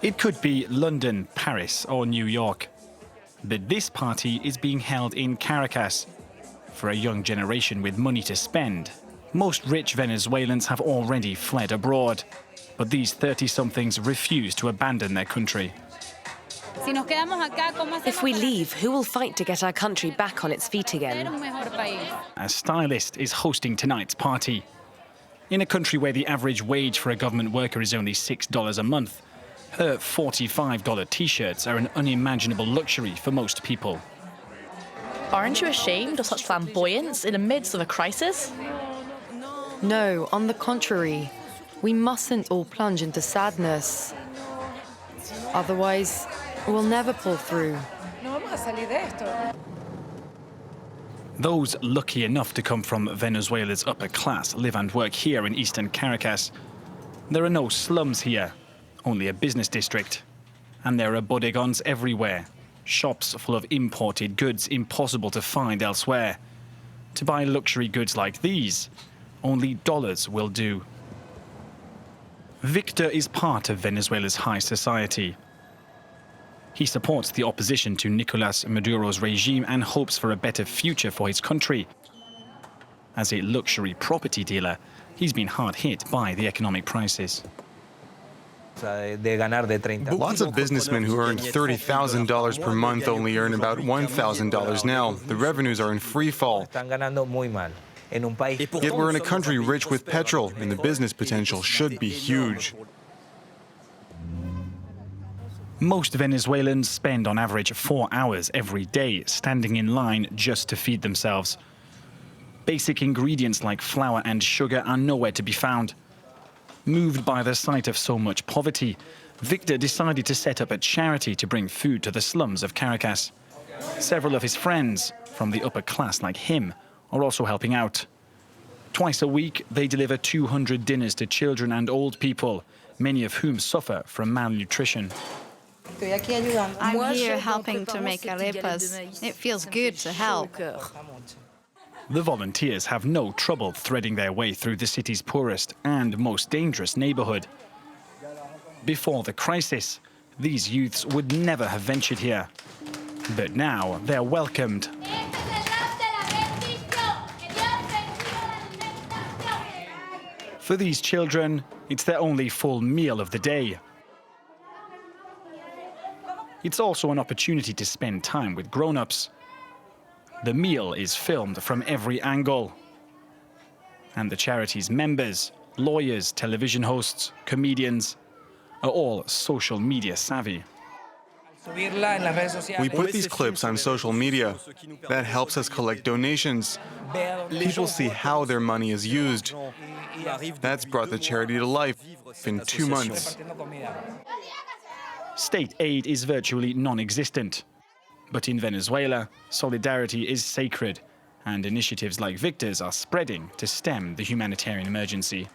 It could be London, Paris or New York. But this party is being held in Caracas for a young generation with money to spend. Most rich Venezuelans have already fled abroad, but these 30-somethings refuse to abandon their country. If we leave, who will fight to get our country back on its feet again? A stylist is hosting tonight's party. In a country where the average wage for a government worker is only $6 a month, her $45 T-shirts are an unimaginable luxury for most people. Aren't you ashamed of such flamboyance in the midst of a crisis? No, on the contrary. We mustn't all plunge into sadness. Otherwise, we'll never pull through. Those lucky enough to come from Venezuela's upper class live and work here in eastern Caracas. There are no slums here, only a business district. And there are bodegons everywhere, shops full of imported goods impossible to find elsewhere. To buy luxury goods like these, only dollars will do. Victor is part of Venezuela's high society. He supports the opposition to Nicolas Maduro's regime and hopes for a better future for his country. As a luxury property dealer, he's been hard hit by the economic crisis. Lots of businessmen who earned $30,000 per month only earn about $1,000 now. The revenues are in free fall. Yet we're in a country rich with petrol, and the business potential should be huge. Most Venezuelans spend on average 4 hours every day standing in line just to feed themselves. Basic ingredients like flour and sugar are nowhere to be found. Moved by the sight of so much poverty, Victor decided to set up a charity to bring food to the slums of Caracas. Several of his friends, from the upper class like him, are also helping out. Twice a week, they deliver 200 dinners to children and old people, many of whom suffer from malnutrition. I'm here helping to make arepas. It feels good to help. The volunteers have no trouble threading their way through the city's poorest and most dangerous neighborhood. Before the crisis, these youths would never have ventured here. But now they're welcomed. For these children, it's their only full meal of the day. It's also an opportunity to spend time with grown-ups. The meal is filmed from every angle. And the charity's members, lawyers, television hosts, comedians are all social media savvy. We put these clips on social media. That helps us collect donations. People see how their money is used. That's brought the charity to life in 2 months. State aid is virtually non-existent. But in Venezuela, solidarity is sacred, and initiatives like Victor's are spreading to stem the humanitarian emergency.